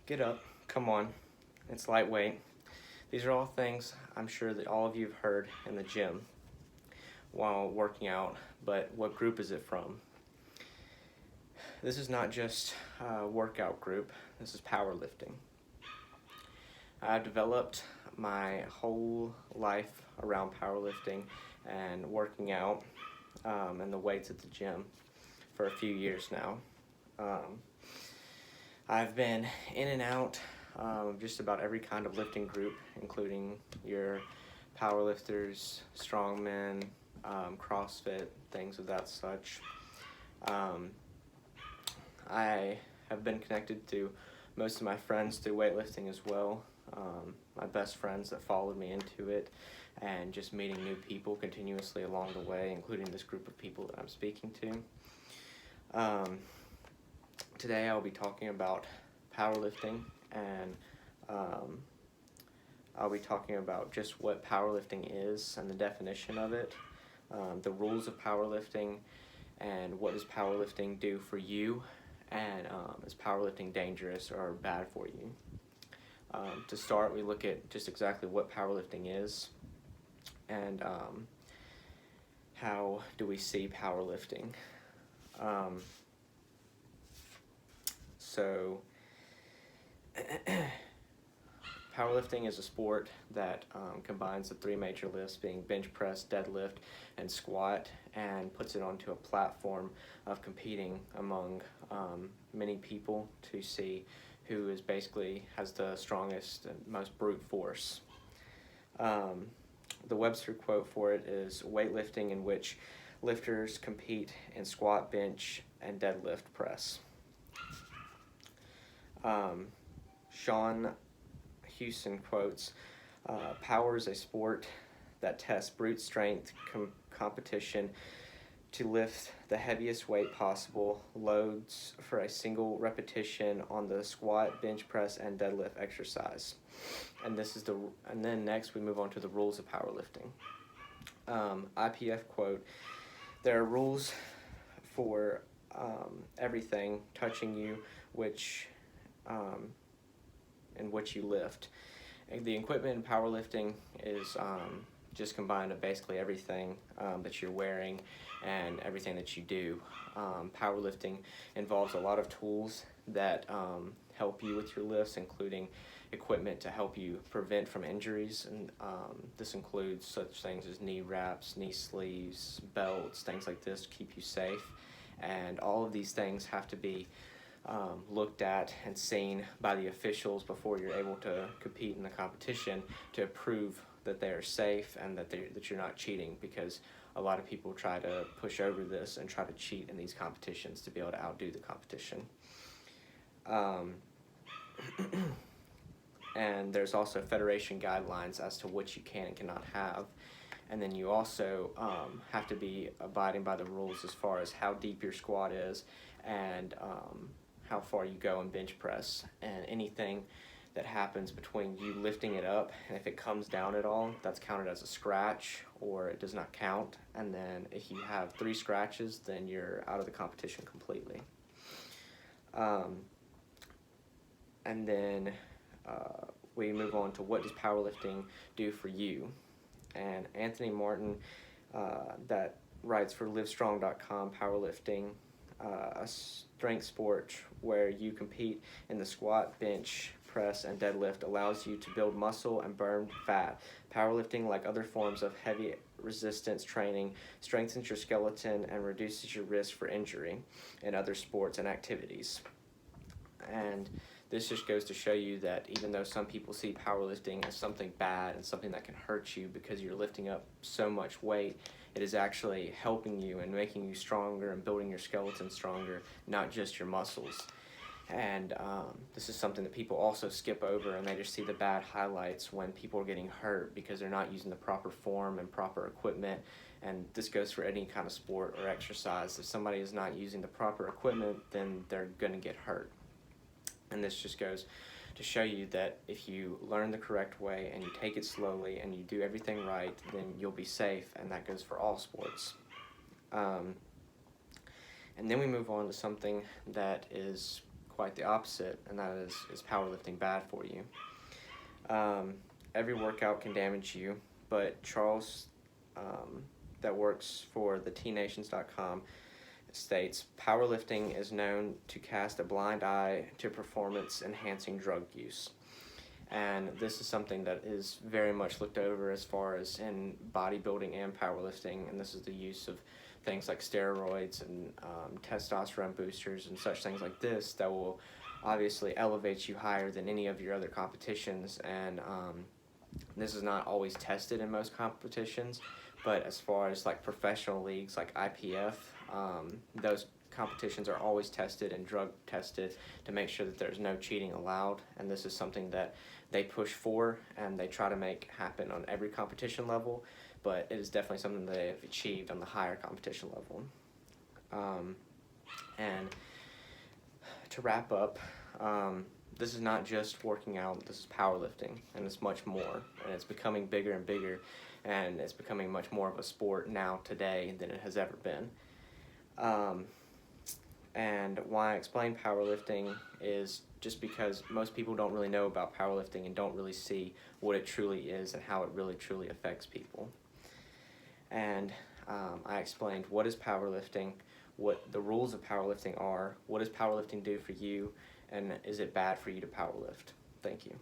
Get up, come on, it's lightweight. These are all things I'm sure that all of you have heard in the gym while working out, but what group is it from? This is not just a workout group, this is powerlifting. I've developed my whole life around powerlifting and working out and the weights at the gym for a few years now. I've been in and out of just about every kind of lifting group, including your powerlifters, strongmen, CrossFit, things of that such. I have been connected to most of my friends through weightlifting as well. My best friends that followed me into it, and just meeting new people continuously along the way, including this group of people that I'm speaking to. Today I'll be talking about powerlifting, and I'll be talking about just what powerlifting is and the definition of it, the rules of powerlifting, and what does powerlifting do for you, and is powerlifting dangerous or bad for you. To start, we look at just exactly what powerlifting is, and how do we see powerlifting. So powerlifting is a sport that combines the three major lifts, being bench press, deadlift, and squat, and puts it onto a platform of competing among many people to see who is basically has the strongest and most brute force. The Webster quote for it is weightlifting in which lifters compete in squat, bench, and deadlift press. Sean Houston quotes, power is a sport that tests brute strength competition to lift the heaviest weight possible, loads for a single repetition on the squat, bench press, and deadlift exercise. And then next we move on to the rules of powerlifting. IPF quote, there are rules for everything touching you, in which you lift. And the equipment in powerlifting is just combined of basically everything that you're wearing and everything that you do. Powerlifting involves a lot of tools that help you with your lifts, including equipment to help you prevent from injuries, and this includes such things as knee wraps, knee sleeves, belts, things like this to keep you safe. And all of these things have to be looked at and seen by the officials before you're able to compete in the competition, to prove that they are safe and that you're not cheating, because a lot of people try to push over this and try to cheat in these competitions to be able to outdo the competition. And there's also federation guidelines as to what you can and cannot have. And then you also have to be abiding by the rules as far as how deep your squat is, and how far you go in bench press. And anything that happens between you lifting it up, and if it comes down at all, that's counted as a scratch, or it does not count. And then if you have 3 scratches, then you're out of the competition completely. And then we move on to what does powerlifting do for you. And Anthony Martin, that writes for Livestrong.com, powerlifting, a strength sport where you compete in the squat, bench, press, and deadlift, allows you to build muscle and burn fat. Powerlifting, like other forms of heavy resistance training, strengthens your skeleton and reduces your risk for injury in other sports and activities. And this just goes to show you that even though some people see powerlifting as something bad and something that can hurt you because you're lifting up so much weight, it is actually helping you and making you stronger and building your skeleton stronger, not just your muscles. And this is something that people also skip over, and they just see the bad highlights when people are getting hurt because they're not using the proper form and proper equipment. And this goes for any kind of sport or exercise. If somebody is not using the proper equipment, then they're going to get hurt. And this just goes to show you that if you learn the correct way and you take it slowly and you do everything right, then you'll be safe, and that goes for all sports. And then we move on to something that is quite the opposite, and that is powerlifting bad for you? Every workout can damage you, but Charles, that works for the tnations.com, states powerlifting is known to cast a blind eye to performance-enhancing drug use. And this is something that is very much looked over as far as in bodybuilding and powerlifting, and this is the use of things like steroids and testosterone boosters and such things like this that will obviously elevate you higher than any of your other competitions. And this is not always tested in most competitions, but as far as like professional leagues like IPF, those competitions are always tested and drug tested to make sure that there's no cheating allowed, and this is something that they push for and they try to make happen on every competition level, but it is definitely something that they've achieved on the higher competition level. And to wrap up, this is not just working out, this is powerlifting, and it's much more, and it's becoming bigger and bigger, and it's becoming much more of a sport now today than it has ever been. And why I explain powerlifting is just because most people don't really know about powerlifting and don't really see what it truly is and how it really truly affects people. And I explained what is powerlifting, what the rules of powerlifting are, what does powerlifting do for you, and is it bad for you to powerlift? Thank you.